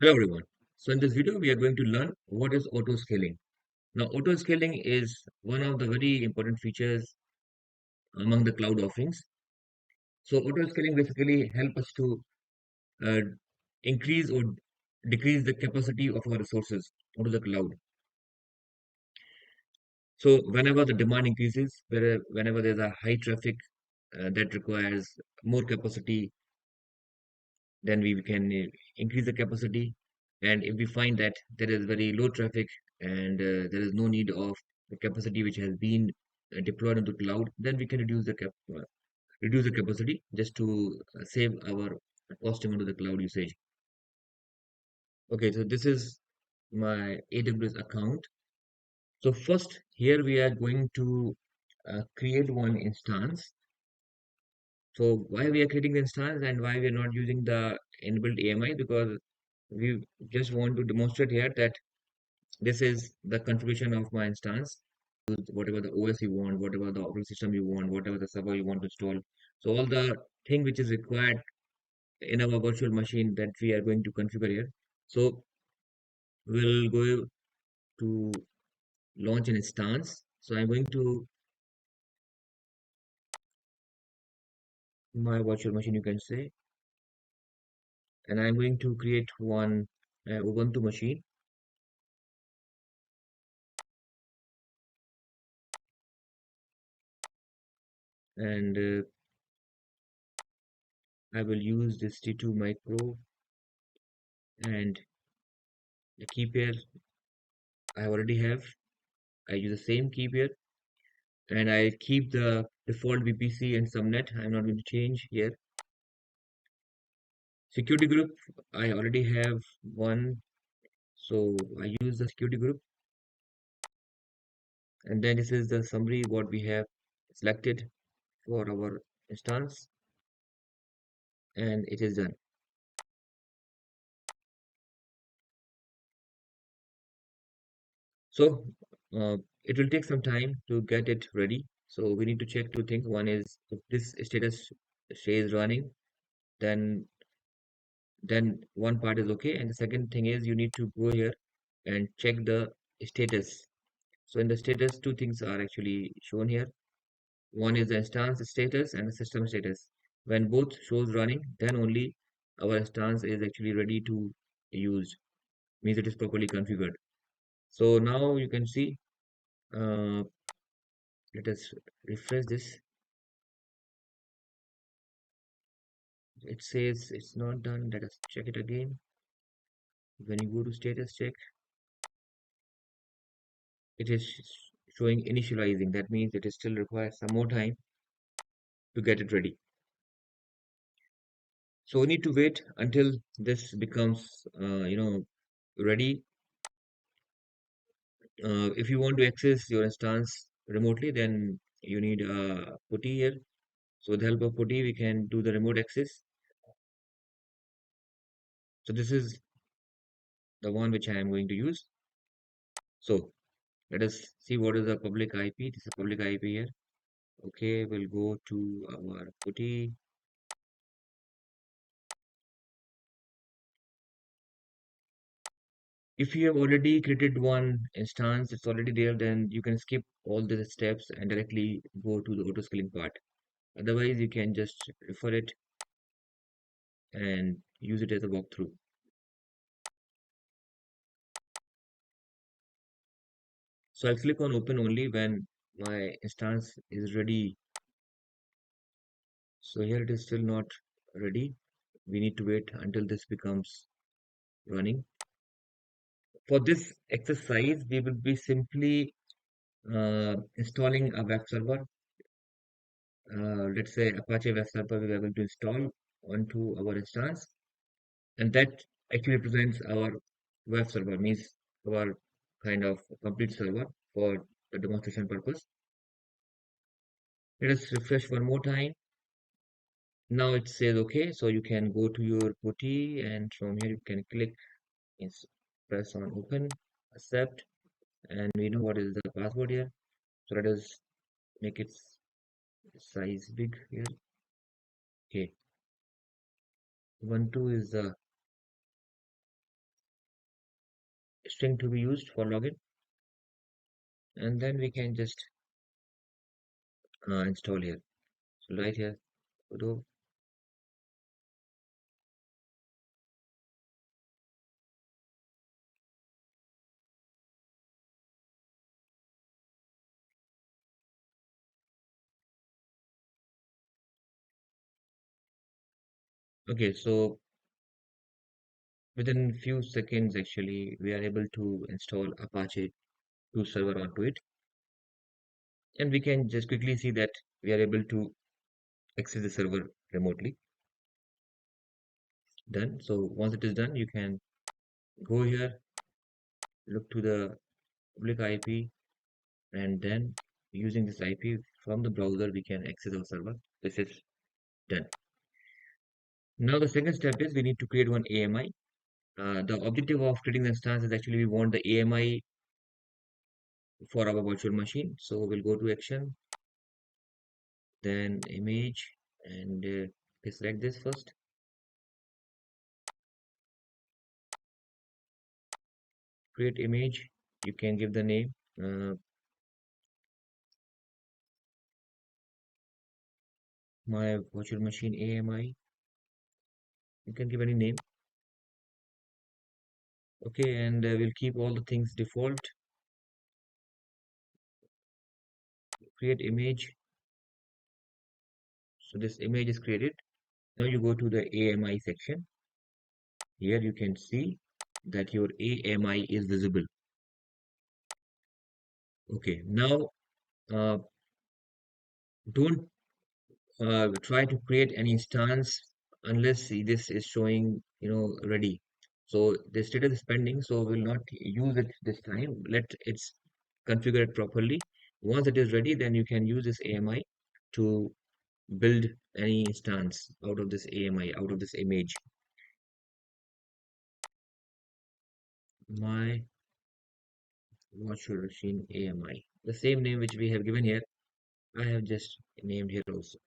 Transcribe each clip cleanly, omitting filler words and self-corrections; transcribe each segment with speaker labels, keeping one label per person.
Speaker 1: Hello everyone. So in this video, we are going to learn what is autoscaling. Now, autoscaling is one of the very important features among the cloud offerings. So autoscaling basically help us to uh, increase or decrease the capacity of our resources onto the cloud. So whenever the demand increases, whenever there's a high traffic that requires more capacity, then we can increase the capacity. And if we find that there is very low traffic and there is no need of the capacity which has been deployed into cloud, then we can reduce the capacity just to save our costing onto the cloud usage. Okay, so this is my AWS account. So first, here we are going to create one instance. So why we are creating the instance and why we are not using the inbuilt AMI? Because we just want to demonstrate here that this is the configuration of my instance. Whatever the OS you want, whatever the operating system you want, whatever the server you want to install. So all the thing which is required in our virtual machine that we are going to configure here. So we'll go to launch an instance. So I'm going to my virtual machine, you can say, and I'm going to create one Ubuntu machine, and I will use this T2 micro and the key pair I already have. I use the same key pair and I keep the default VPC and subnet. I'm not going to change here. Security group, I already have one, so I use the security group. And then this is the summary what we have selected for our instance, and it is done. So it will take some time to get it ready. So we need to check two things. One is if this status says running, then one part is okay. And the second thing is you need to go here and check the status. So in the status, two things are actually shown here. One is the instance status and the system status. When both shows running, then only our instance is actually ready to use, means it is properly configured. So now you can see, uh, let us refresh this. It says it's not done. Let us check it again. When you go to status check, it is showing initializing. That means it is still requires some more time to get it ready. So we need to wait until this becomes, ready. If you want to access your instance remotely, then you need a putty here. So with the help of putty, we can do the remote access. So this is the one which I am going to use. So let us see what is the public IP. This is a public IP here. Okay, we'll go to our putty. If you have already created one instance, it's already there, then you can skip all the steps and directly go to the auto scaling part. Otherwise, you can just refer it and use it as a walkthrough. So I'll click on open only when my instance is ready. So here it is still not ready. We need to wait until this becomes running. For this exercise, we will be simply installing a web server. Let's say Apache web server we are going to install onto our instance, and that actually represents our web server, means our kind of complete server for the demonstration purpose. Let us refresh one more time. Now it says okay, so you can go to your putty and from here you can click and press on open, accept, and we know what is the password here. So let us make its size big here. Okay, 12 is the string to be used for login, and then we can just install here. So right here, sudo. Okay, so within few seconds, actually, we are able to install Apache 2 server onto it, and we can just quickly see that we are able to access the server remotely. Done. So once it is done, you can go here, look to the public IP, and then using this IP from the browser, we can access our server. This is done. Now the second step is we need to create one AMI. The objective of creating the instance is actually we want the AMI for our virtual machine. So we'll go to action, then image, and select this first. Create image. You can give the name. My virtual machine AMI. You can give any name. Okay, and we'll keep all the things default. Create image. So this image is created. Now you go to the AMI section. Here you can see that your AMI is visible. Okay, now don't try to create an instance unless this is showing, ready. So the status is pending, so we'll not use it this time. Let it's configured properly. Once it is ready, then you can use this AMI to build any instance out of this AMI, out of this image. My virtual machine AMI. The same name which we have given here, I have just named here also.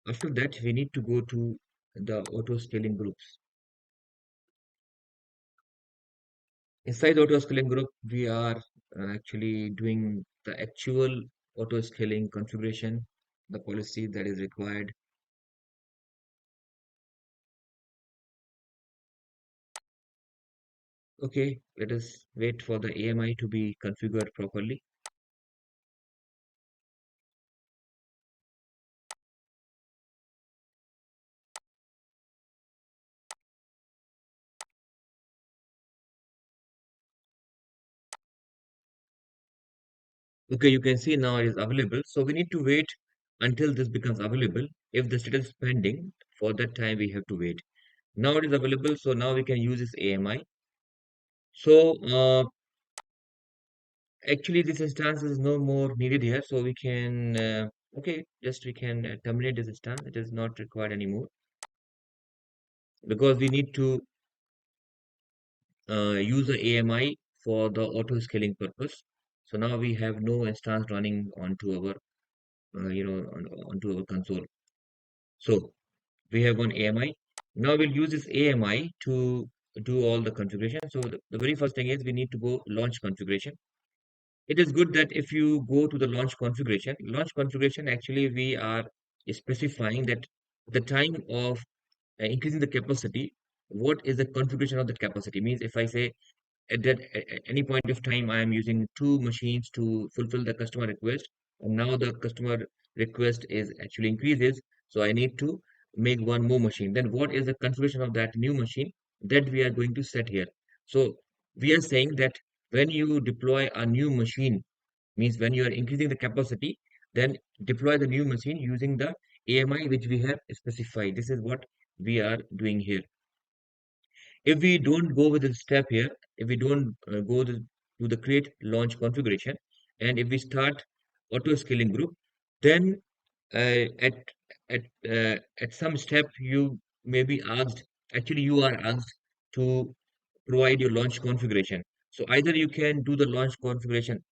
Speaker 1: After that, we need to go to the auto scaling groups. Inside the auto scaling group, we are actually doing the actual auto scaling configuration, the policy that is required. Okay, let us wait for the AMI to be configured properly. Okay, you can see now it is available. So we need to wait until this becomes available. If the status is pending, for that time we have to wait. Now it is available, so now we can use this AMI. So actually this instance is no more needed here, so we can okay, just we can terminate this instance. It is not required anymore because we need to use the AMI for the auto scaling purpose. So now we have no instance running onto our onto our console. So we have one AMI. Now we'll use this AMI to do all the configuration. So the very first thing is we need to go launch configuration. It is good that if you go to the launch configuration actually we are specifying that the time of increasing the capacity, what is the configuration of the capacity? Means if I say at any point of time I am using two machines to fulfill the customer request, and now the customer request is actually increases, so I need to make one more machine. Then what is the configuration of that new machine that we are going to set here? So we are saying that when you deploy a new machine, means when you are increasing the capacity, then deploy the new machine using the AMI which we have specified. This is what we are doing here. If we don't go with the step here, if we don't go to the create launch configuration, and if we start auto scaling group, then uh, at at some step you may be asked, actually you are asked to provide your launch configuration. So either you can do the launch configuration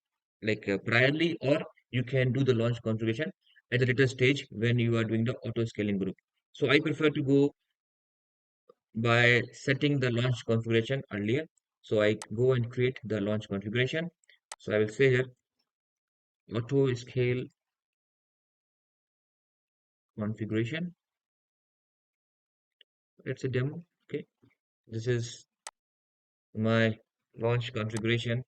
Speaker 1: like priorly, or you can do the launch configuration at a later stage when you are doing the auto scaling group. So I prefer to go by setting the launch configuration earlier. So I go and create the launch configuration. So I will say here auto scale configuration. It's a demo. Okay. This is my launch configuration.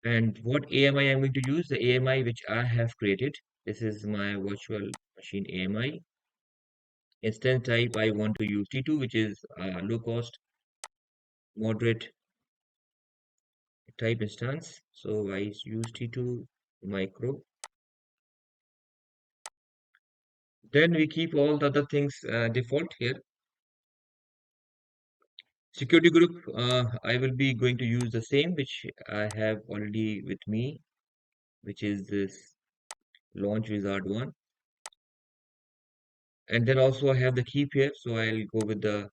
Speaker 1: And what AMI I'm going to use? The AMI which I have created. This is my virtual machine AMI. Instance type, I want to use T2, which is low cost, moderate type instance. So I use T2 micro. Then we keep all the other things default here. Security group, I will be going to use the same, which I have already with me, which is this launch wizard one. And then also I have the keep here, so I'll go with the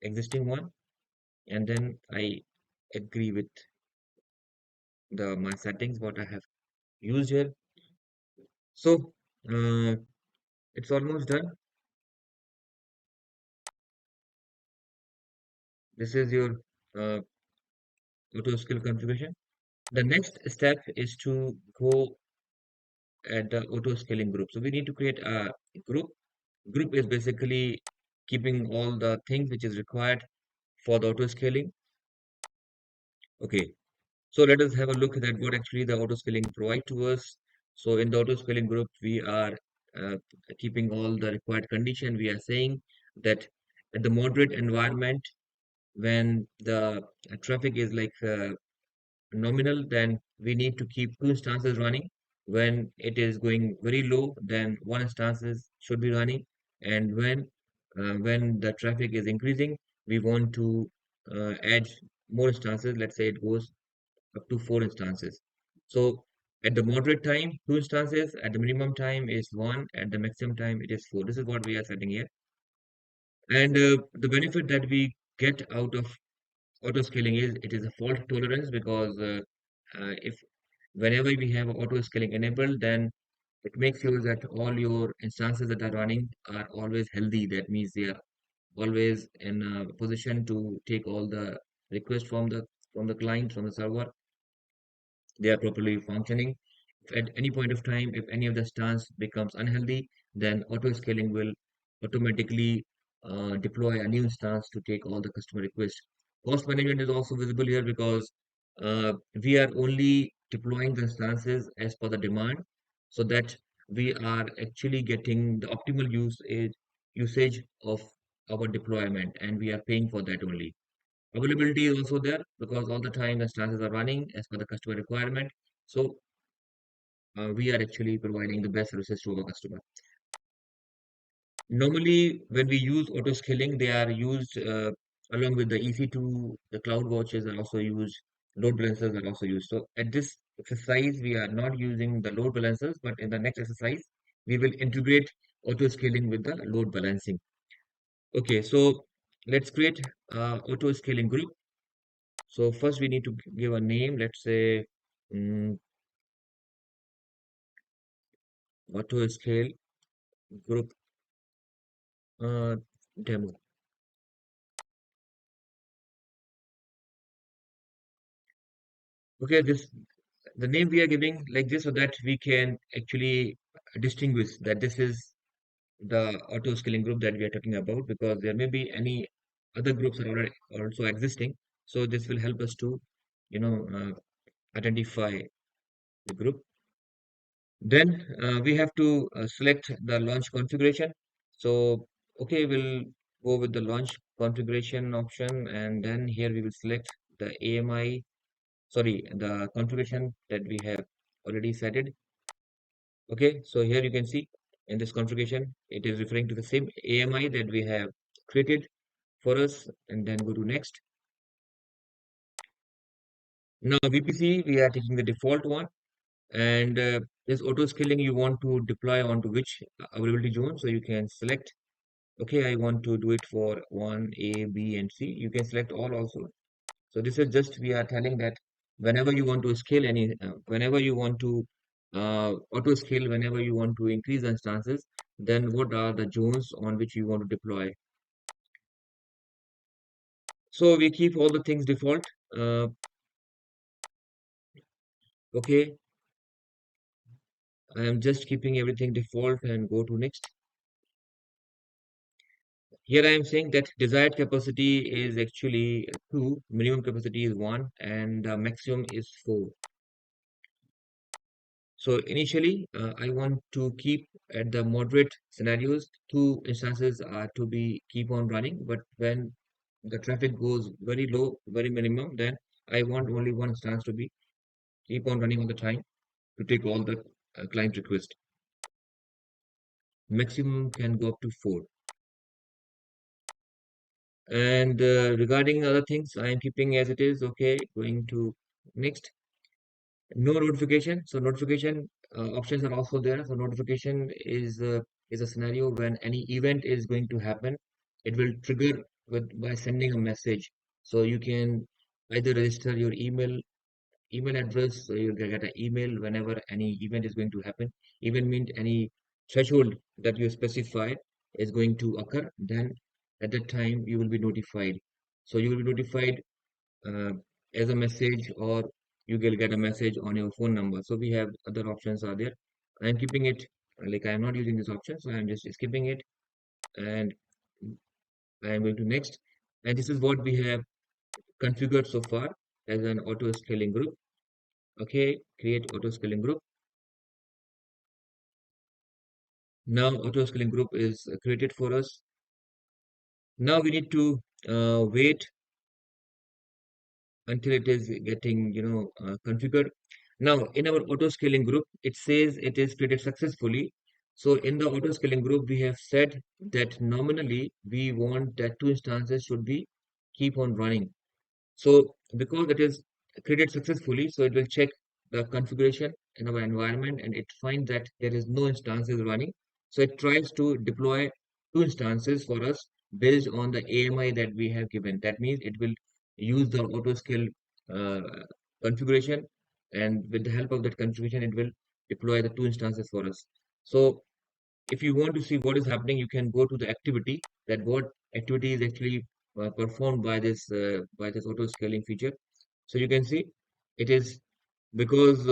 Speaker 1: existing one. And then I agree with the my settings, what I have used here. So it's almost done. This is your uh, auto skill configuration. The next step is to go at the auto scaling group. So we need to create a group. Group is basically keeping all the things which is required for the auto scaling. Okay, so let us have a look at what actually the auto scaling provide to us. So in the auto scaling group, we are uh, keeping all the required condition. We are saying that at the moderate environment, when the traffic is like nominal, then we need to keep two instances running. When it is going very low, then one instances should be running. And when the traffic is increasing, we want to add more instances. Let's say it goes up to four instances. So at the moderate time, two instances. At the minimum time is one. At the maximum time, it is four. This is what we are setting here. And the benefit that we get out of auto scaling is it is a fault tolerance because if whenever we have auto scaling enabled, then it makes sure that all your instances that are running are always healthy. That means they are always in a position to take all the requests from the client, from the server. They are properly functioning. If at any point of time, if any of the stance becomes unhealthy, then auto scaling will automatically deploy a new stance to take all the customer requests. Cost management is also visible here because we are only deploying the instances as per the demand, so that we are actually getting the optimal usage of our deployment, and we are paying for that only. Availability is also there because all the time the instances are running as per the customer requirement. So we are actually providing the best services to our customer. Normally, when we use auto scaling, they are used along with the EC2, the cloud watches are also used, load balancers are also used. So at this exercise, we are not using the load balancers, but in the next exercise, we will integrate auto scaling with the load balancing. Okay, so let's create auto scaling group. So first we need to give a name. Let's say mm, auto scale group uh, demo. Okay, this the name we are giving like this so that we can actually distinguish that this is the auto scaling group that we are talking about, because there may be any other groups are already also existing. So this will help us to, you know, identify the group. Then we have to select the launch configuration. So, okay, we'll go with the launch configuration option, and then here we will select the AMI, sorry, the configuration that we have already set it. Okay, so here you can see in this configuration, it is referring to the same AMI that we have created for us, and then go to next. Now, VPC, we are taking the default one, and this auto scaling you want to deploy onto which availability zone. So you can select, okay, I want to do it for 1, A, B, and C. You can select all also. So this is just, we are telling that whenever you want to scale whenever you want to auto scale, whenever you want to increase the instances, then what are the zones on which you want to deploy So we keep all the things default. Uh, okay, I am just keeping everything default and go to next. Here I am saying that desired capacity is actually 2, minimum capacity is 1, and maximum is 4. So initially, I want to keep at the moderate scenarios, 2 instances are to be keep on running. But when the traffic goes very low, very minimum, then I want only 1 instance to be keep on running all the time to take all the client request. Maximum can go up to 4. And regarding other things, I am keeping as it is. Okay, going to next. No notification. So notification options are also there. So notification is a scenario when any event is going to happen. It will trigger with by sending a message. So you can either register your email address, so you get an email whenever any event is going to happen. Even means any threshold that you specified is going to occur. Then at that time you will be notified. So you will be notified uh, as a message, or you will get a message on your phone number. So we have other options are there. I am keeping it like I am not using this option, so I am just skipping it, and I am going to next. And this is what we have configured so far as an auto scaling group. Okay, create auto scaling group. Now auto scaling group is created for us. Now we need to wait until it is getting configured. Now in our auto scaling group it says it is created successfully. So in the auto scaling group we have said that nominally we want that 2 instances should be keep on running. So because it is created successfully, so it will check the configuration in our environment and it finds that there is no instances running. So it tries to deploy 2 instances for us based on the AMI that we have given. That means it will use the auto scale uh, configuration, and with the help of that configuration, it will deploy the 2 instances for us. So if you want to see what is happening, you can go to the activity, that what activity is actually performed by this auto scaling feature. So you can see it is because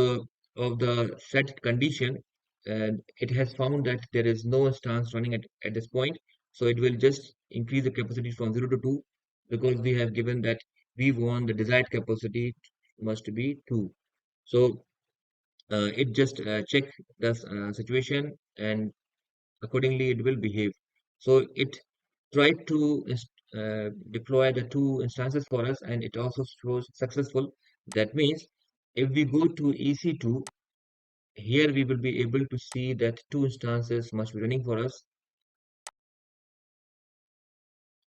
Speaker 1: of the set condition, and it has found that there is no instance running at this point. So it will just increase the capacity from 0 to 2, because we have given that we want the desired capacity must be 2. So it just check the situation, and accordingly it will behave. So it tried to deploy the 2 instances for us, and it also shows successful. That means if we go to EC2, here we will be able to see that 2 instances must be running for us.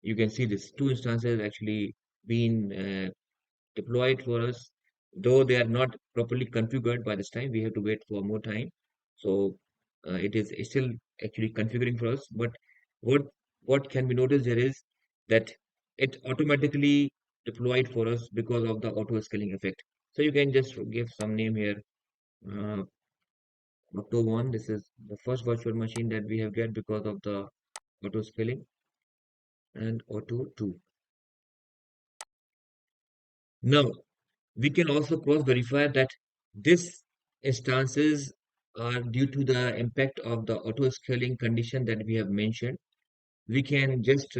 Speaker 1: You can see this 2 instances actually being deployed for us, though they are not properly configured by this time. We have to wait for more time. So it is still actually configuring for us. But what what can be noticed here is that it automatically deployed for us because of the auto scaling effect. So you can just give some name here. Uh, Auto 1, this is the first virtual machine that we have get because of the auto scaling, and auto 2. Now we can also cross verify that this instances are due to the impact of the auto scaling condition that we have mentioned. We can just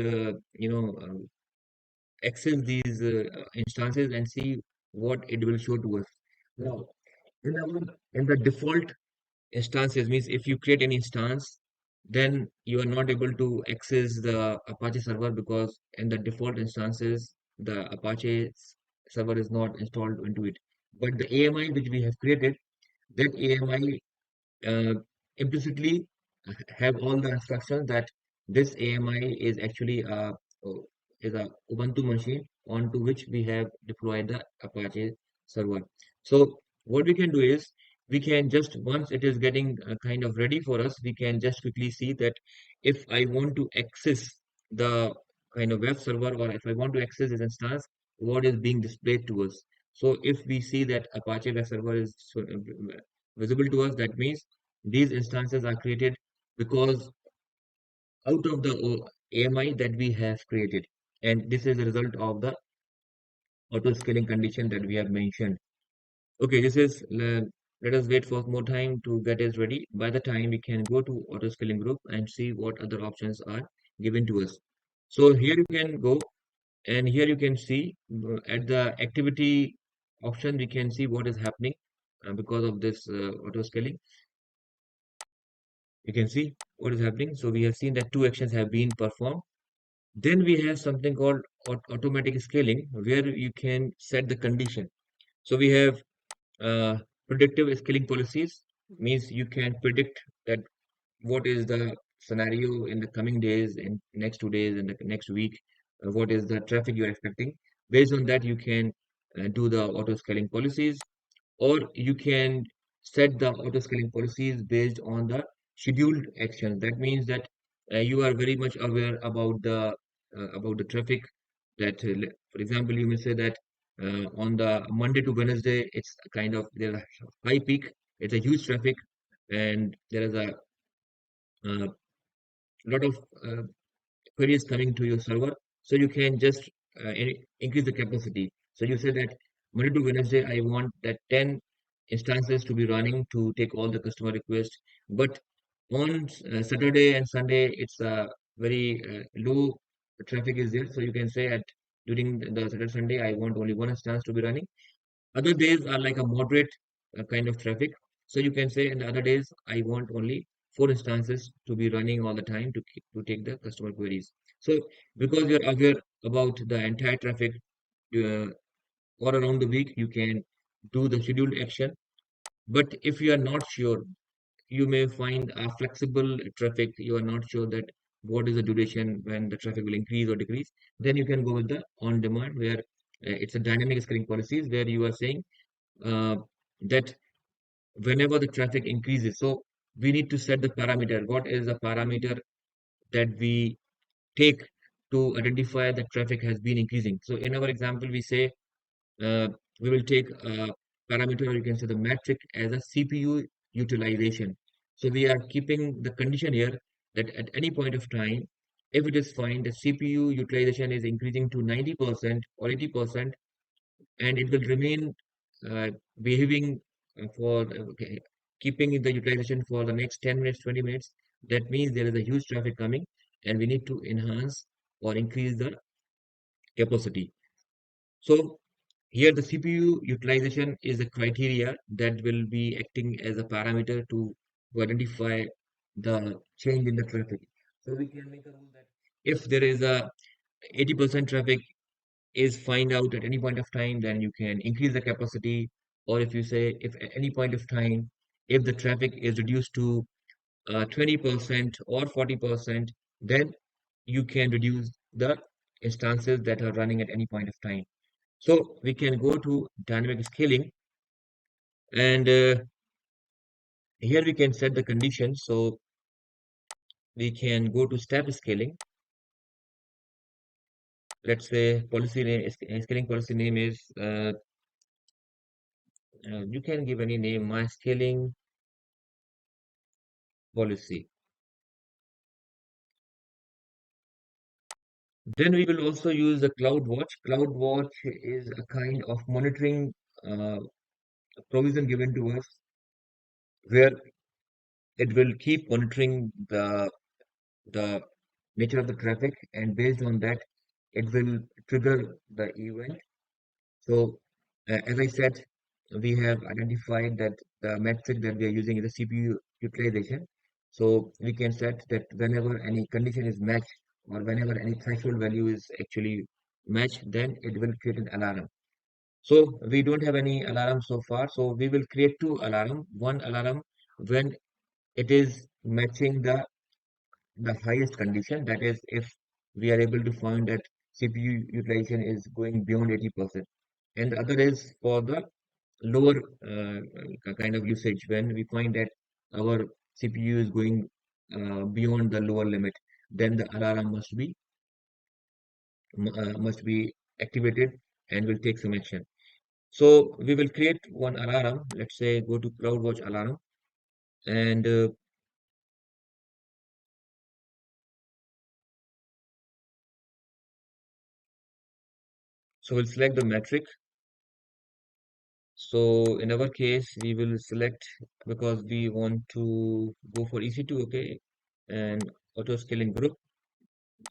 Speaker 1: access these instances and see what it will show to us. Now in the default instances, means if you create an instance, then you are not able to access the Apache server, because in the default instances the Apache server is not installed into it. But the AMI which we have created, that AMI implicitly have all the instructions that this AMI is actually is a Ubuntu machine onto which we have deployed the Apache server. So what we can do is, we can just, once it is getting kind of ready for us, we can just quickly see that if I want to access the kind of web server, or if I want to access this instance, what is being displayed to us. So if we see that Apache web server is visible to us, that means these instances are created because out of the AMI that we have created, and this is the result of the auto scaling condition that we have mentioned. Okay, let us wait for more time to get it ready. By the time we can go to auto scaling group and see what other options are given to us. So here you can go and here you can see at the activity option, we can see what is happening because of this auto scaling. You can see what is happening. So we have seen that two actions have been performed. Then we have something called automatic scaling where you can set the condition. So we have uh, predictive scaling policies means you can predict that what is the scenario in the coming days, in next 2 days, in the next week, what is the traffic you're expecting. Based on that, you can do the auto scaling policies, or you can set the auto scaling policies based on the scheduled actions. That means that you are very much aware about the traffic. That, for example, you may say that on the Monday to Wednesday, it's kind of there's a high peak. It's a huge traffic, and there is a lot of queries coming to your server. So you can just increase the capacity. So you say that Monday to Wednesday, I want that 10 instances to be running to take all the customer requests. But on Saturday and Sunday, it's very low traffic is there. So you can say at during the Saturday Sunday, I want only one instance to be running. Other days are like a moderate kind of traffic. So you can say in the other days, I want only four instances to be running all the time to take the customer queries. So because you're aware about the entire traffic uh, all around the week, you can do the scheduled action. But if you are not sure, you may find a flexible traffic. You are not sure that what is the duration when the traffic will increase or decrease. Then you can go with the on demand where it's a dynamic scaling policies where you are saying uh, that whenever the traffic increases, so we need to set the parameter. What is the parameter that we take to identify that traffic has been increasing? So in our example, we say uh, we will take a parameter, or you can say the metric as a CPU utilization. So we are keeping the condition here that at any point of time, if it is fine, the CPU utilization is increasing to 90% or 80%, and it will remain uh, behaving okay, keeping the utilization for the next 10 minutes, 20 minutes. That means there is a huge traffic coming and we need to enhance or increase the capacity. So here the CPU utilization is a criteria that will be acting as a parameter to identify the change in the traffic. So we can make a rule that if there is a 80% traffic is find out at any point of time, then you can increase the capacity. Or if you say if at any point of time, if the traffic is reduced to 20% or 40%, then you can reduce the instances that are running at any point of time. So we can go to dynamic scaling, and here we can set the conditions. So we can go to step scaling. Let's say policy name, scaling policy name is you can give any name, my scaling policy. Then we will also use the CloudWatch. CloudWatch is a kind of monitoring uh, provision given to us where it will keep monitoring the nature of the traffic, and based on that, it will trigger the event. So, as I said, we have identified that the metric that we are using is the CPU utilization. So we can set that whenever any condition is matched or whenever any threshold value is actually matched, then it will create an alarm. So we don't have any alarm so far. So we will create two alarm. One alarm when it is matching the highest condition. That is, if we are able to find that CPU utilization is going beyond 80%. And the other is for the lower kind of usage when we find that our CPU is going beyond the lower limit, then the alarm must be activated and will take some action. So we will create one alarm. Let's say go to CloudWatch alarm, and So we'll select the metric. So in our case, we will select because we want to go for EC2, okay, and auto scaling group.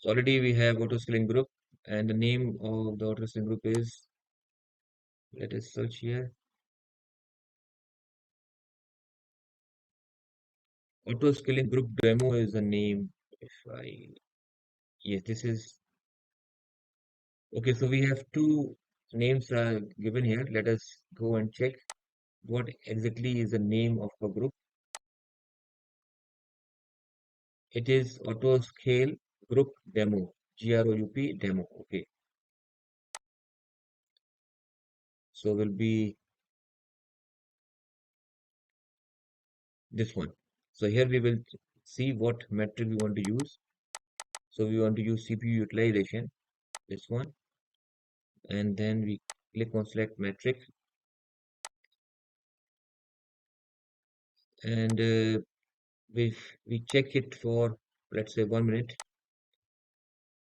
Speaker 1: So already we have auto scaling group, and the name of the auto scaling group is, let us search here. Auto scaling group demo is the name. If I, yes, this is okay. So we have two names given here. Let us go and check what exactly is the name of the group. It is auto scale group demo, GROUP demo. Okay. So will be this one. So here we will see what metric we want to use. So we want to use CPU utilization, this one, and then we click on select metric, and we check it for, let's say, 1 minute.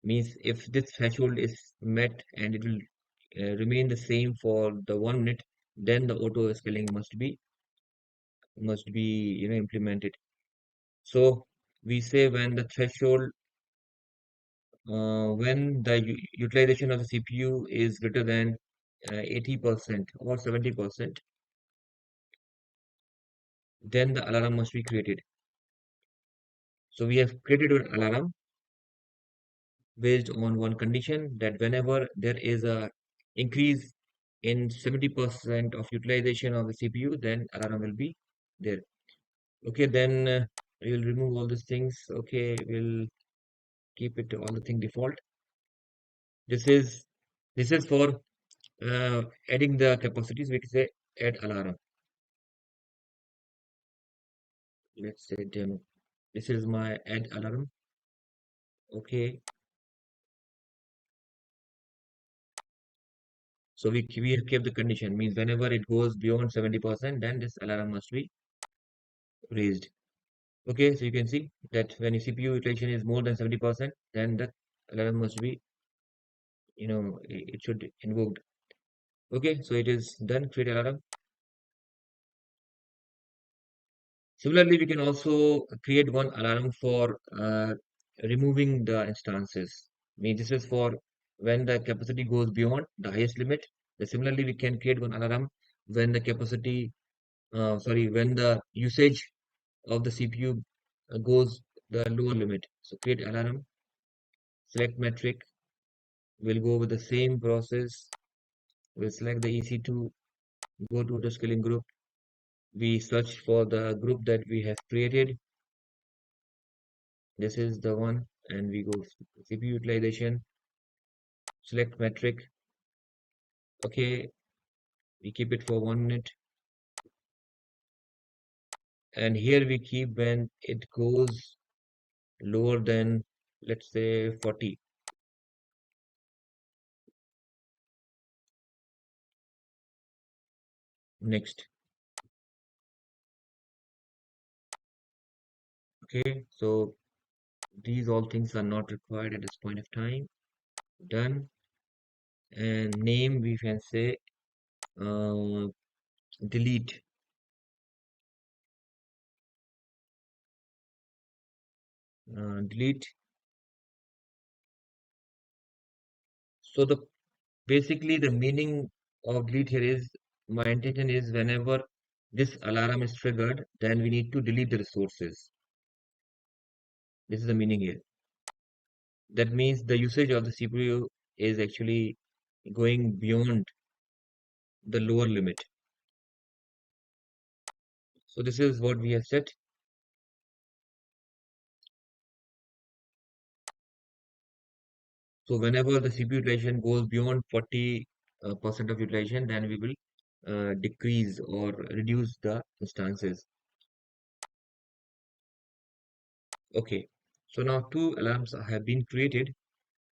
Speaker 1: Means if this threshold is met and it will remain the same for the 1 minute, then the auto scaling must be implemented. So we say when the threshold when the utilization of the CPU is greater than 80% or 70%, then the alarm must be created. So we have created an alarm based on one condition, that whenever there is a increase in 70% of utilization of the CPU, then alarm will be there. Okay, then we will remove all these things. Okay, we'll keep it all the thing default. This is for adding the capacities. We can say add alarm. Let's say demo. This is my add alarm. Okay, so we have kept the condition, means whenever it goes beyond 70%, then this alarm must be raised. Okay, so you can see that when your CPU utilization is more than 70%, then the alarm must be, it should invoked. Okay, so it is done. Create alarm. Similarly, we can also create one alarm for removing the instances. I mean, this is for when the capacity goes beyond the highest limit. Similarly, we can create one alarm when the when the usage of the CPU goes the lower limit. So create alarm, select metric. We'll go with the same process. We'll select the EC2, go to the scaling group. We search for the group that we have created. This is the one, and we go CPU utilization, select metric. Okay, we keep it for 1 minute, and here we keep when it goes lower than, let's say, 40. Next. Okay, so these all things are not required at this point of time. Done. And name we can say uh, delete. Delete. So the basically the meaning of delete here is, my intention is whenever this alarm is triggered, then we need to delete the resources. This is the meaning here. That means the usage of the CPU is actually going beyond the lower limit. So this is what we have set. So whenever the CPU utilization goes beyond 40% of utilization, then we will decrease or reduce the instances. Okay. So now two alarms have been created.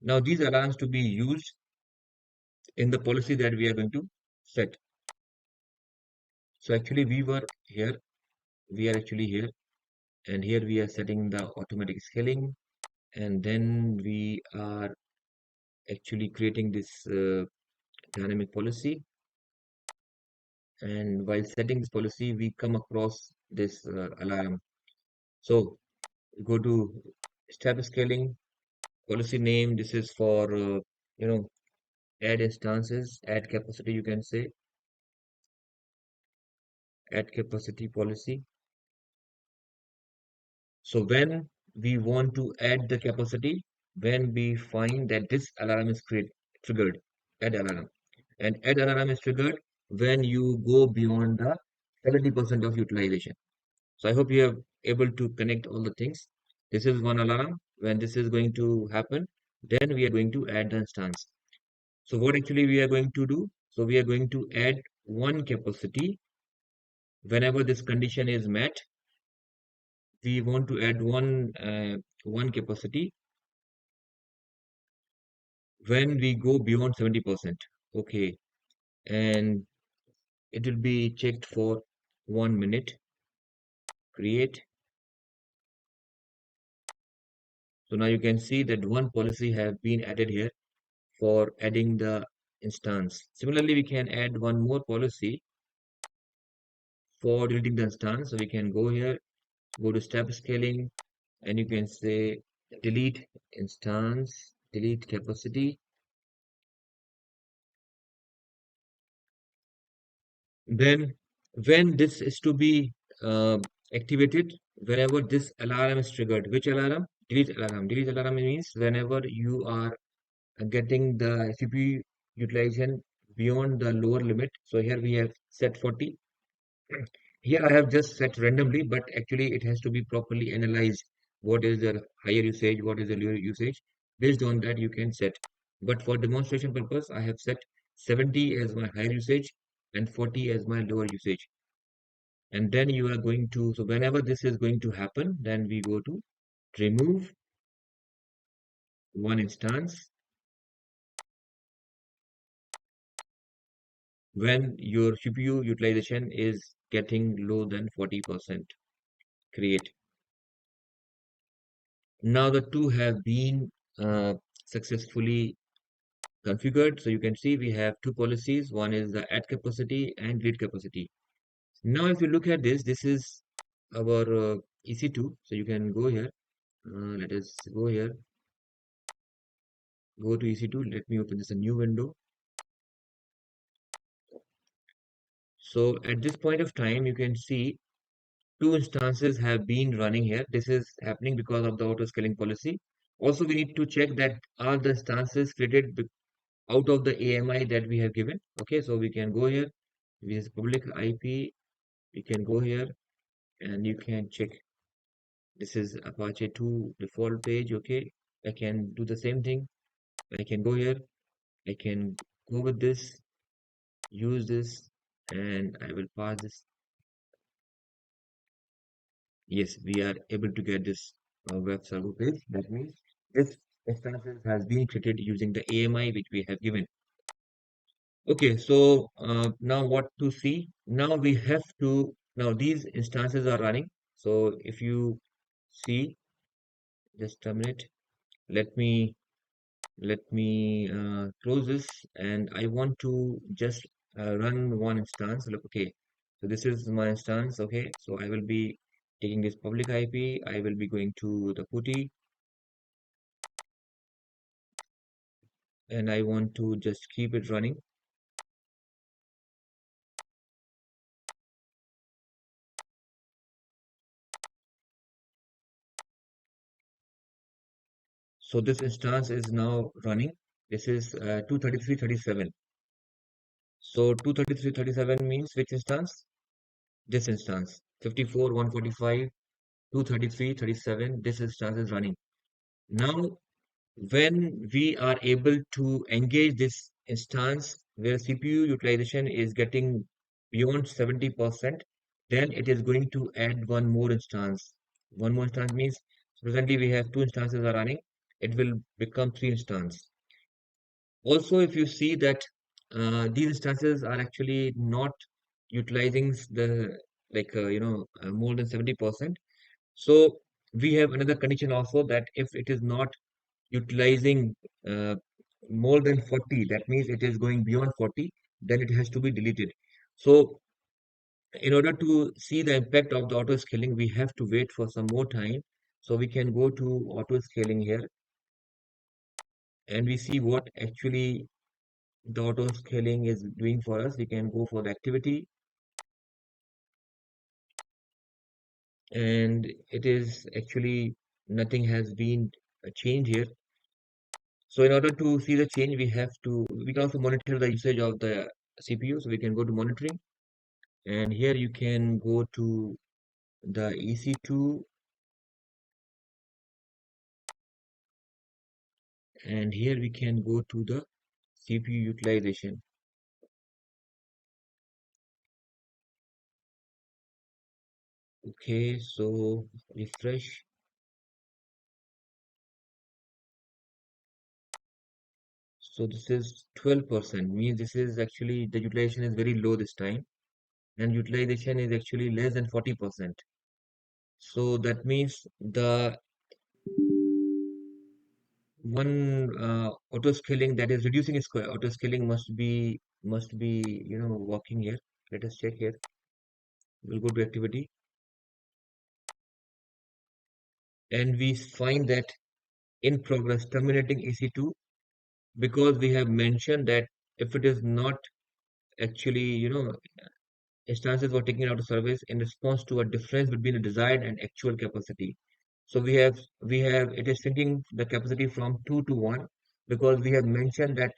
Speaker 1: Now these alarms to be used in the policy that we are going to set. So actually we are actually here, and here we are setting the automatic scaling, and then we are actually creating this. dynamic policy. And while setting this policy, we come across this alarm. So go to step scaling, policy name. This is for, you know, add instances, add capacity, you can say, add capacity policy. So when we want to add the capacity, when we find that this alarm is triggered, add alarm. And add alarm is triggered when you go beyond the 70% of utilization. So I hope you are able to connect all the things. This is one alarm. When this is going to happen, then we are going to add the instance. So what actually we are going to do? So we are going to add one capacity. Whenever this condition is met, we want to add one capacity when we go beyond 70%. Okay, and it will be checked for 1 minute. Create. So now you can see that one policy have been added here for adding the instance. Similarly, we can add one more policy for deleting the instance. So we can go here, go to step scaling, and you can say delete instance, delete capacity. Then when this is to be activated, whenever this alarm is triggered, which alarm? Delete alarm. Delete alarm means whenever you are getting the CPU utilization beyond the lower limit. So here we have set 40. Here I have just set randomly, but actually it has to be properly analyzed. What is the higher usage? What is the lower usage? Based on that, you can set. But for demonstration purpose, I have set 70 as my higher usage and 40 as my lower usage. And then you are going to, so whenever this is going to happen, then we go to remove one instance when your CPU utilization is getting low than 40%. Create. Now the two have been successfully configured. So you can see we have two policies. One is the add capacity and read capacity. Now if you look at this, this is our EC2. So you can go here. Let us go here. Go to EC2. Let me open this a new window. So at this point of time, you can see two instances have been running here. This is happening because of the auto scaling policy. Also, we need to check that are the instances created out of the AMI that we have given. Okay, so we can go here. This public IP. We can go here and you can check. This is Apache 2 default page. Okay, I can do the same thing. I can go here. I can go with this, use this, and I will pass this. Yes, we are able to get this web server page. That means this instances has been created using the AMI which we have given. Okay, so now what to see? Now we have to, now these instances are running. So if you see, just a minute, let me close this and I want to just run one instance. Look, okay, so this is my instance. Okay, so I will be taking this public IP. I will be going to the PuTTY and I want to just keep it running. So this instance is now running. This is 233.37. So 233.37 means which instance? This instance. 54, 145, 233.37. This instance is running. Now, when we are able to engage this instance where CPU utilization is getting beyond 70%, then it is going to add one more instance. One more instance means presently we have two instances are running. It will become three instances. Also, if you see that these instances are actually not utilizing the more than 70%. So we have another condition also that if it is not utilizing uh, more than 40, that means it is going beyond 40, then it has to be deleted. So in order to see the impact of the auto scaling, we have to wait for some more time. So we can go to auto scaling here and we see what actually the auto scaling is doing for us. We can go for the activity and it is actually nothing has been changed here. So in order to see the change, we can also monitor the usage of the CPU. So we can go to monitoring and here you can go to the EC2 and here we can go to the CPU utilization. Okay, so refresh. So this is 12%, means this is actually the utilization is very low this time, and utilization is actually less than 40%. So that means the one auto scaling that is reducing its auto scaling must be working here. Let us check here. We'll go to activity and we find that in progress terminating EC2 because we have mentioned that if it is not actually instances were taken out of service in response to a difference between the desired and actual capacity. So we have it is shrinking the capacity from 2 to 1 because we have mentioned that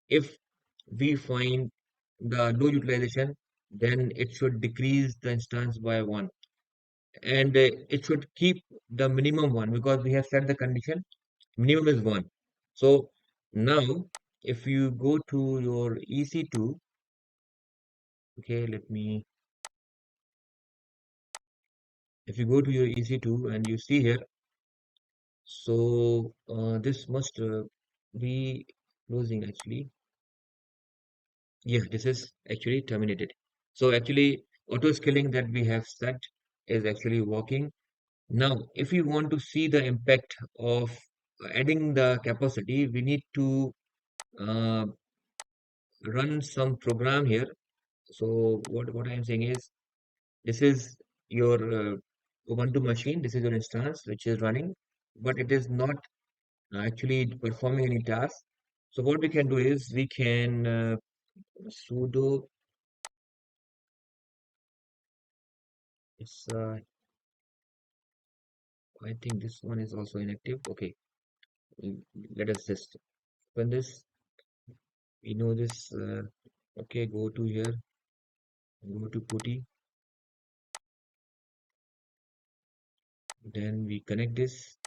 Speaker 1: if we find the low utilization, then it should decrease the instance by 1 and it should keep the minimum one because we have set the condition minimum is 1. So now if you go to your EC2, okay, if you go to your EC2 and you see here, so this must be closing actually. Yeah, this is actually terminated. So actually auto scaling that we have set is actually working. Now, if we want to see the impact of adding the capacity, we need to uh, run some program here. So what I am saying is this is your Ubuntu machine. This is your instance which is running, but it is not actually performing any task. So what we can do is we can sudo. It's I think this one is also inactive. Okay, mm, let us just open this. We know this. Okay, go to here. Go to PuTTY. Then we connect this.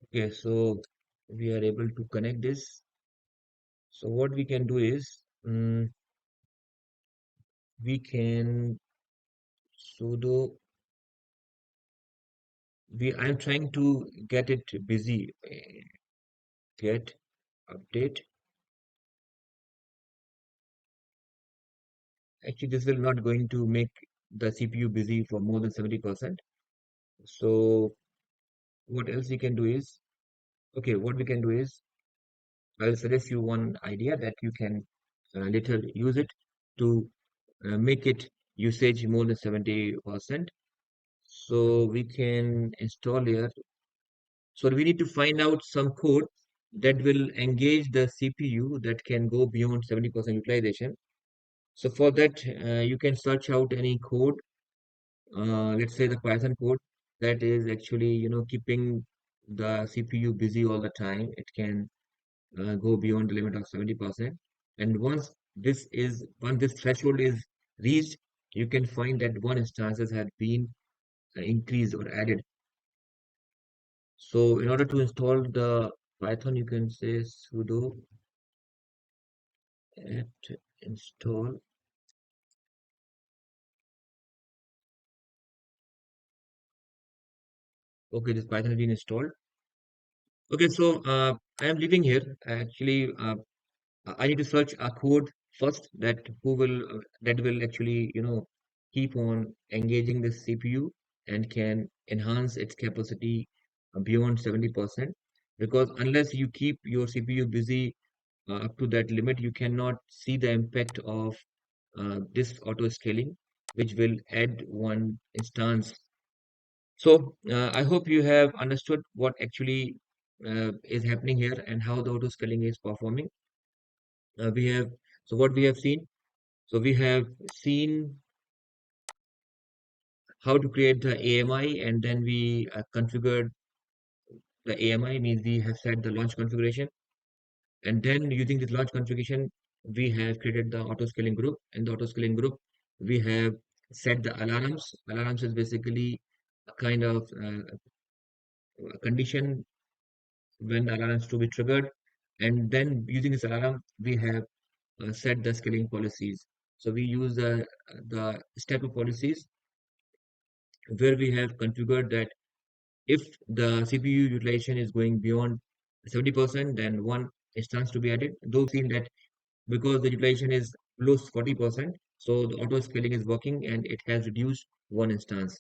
Speaker 1: Okay, so we are able to connect this. So what we can do is we can sudo I'm trying to get it busy. Get update. Actually, this will not going to make the CPU busy for more than 70%. So what else we can do is, okay, what we can do is, I'll suggest you one idea that you can little use it to make it usage more than 70%. So we can install here. So we need to find out some code that will engage the CPU that can go beyond 70% utilization. So for that, you can search out any code, let's say the Python code that is actually, keeping the CPU busy all the time. It can go beyond the limit of 70%. And once this threshold is reached, you can find that one instances had been increased or added. So in order to install the Python, you can say sudo apt install. Okay, this Python has been installed. Okay, so I am leaving here. Actually, I need to search a code first that will actually keep on engaging the CPU. and can enhance its capacity beyond 70%. Because unless you keep your CPU busy up to that limit, you cannot see the impact of this auto scaling, which will add one instance. So I hope you have understood what actually is happening here and how the auto scaling is performing. We have so what we have seen. So we have seen how to create the AMI, and then we configured the AMI, means we have set the launch configuration, and then using this launch configuration, we have created the auto scaling group. In the auto scaling group, we have set the alarms. Alarms is basically a kind of condition when the alarms to be triggered, and then using this alarm, we have set the scaling policies. So we use the step of policies where we have configured that if the CPU utilization is going beyond 70%, then one instance to be added. Though seen that because the utilization is below 40%, so the auto scaling is working and it has reduced one instance.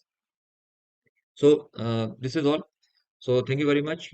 Speaker 1: So this is all. So thank you very much.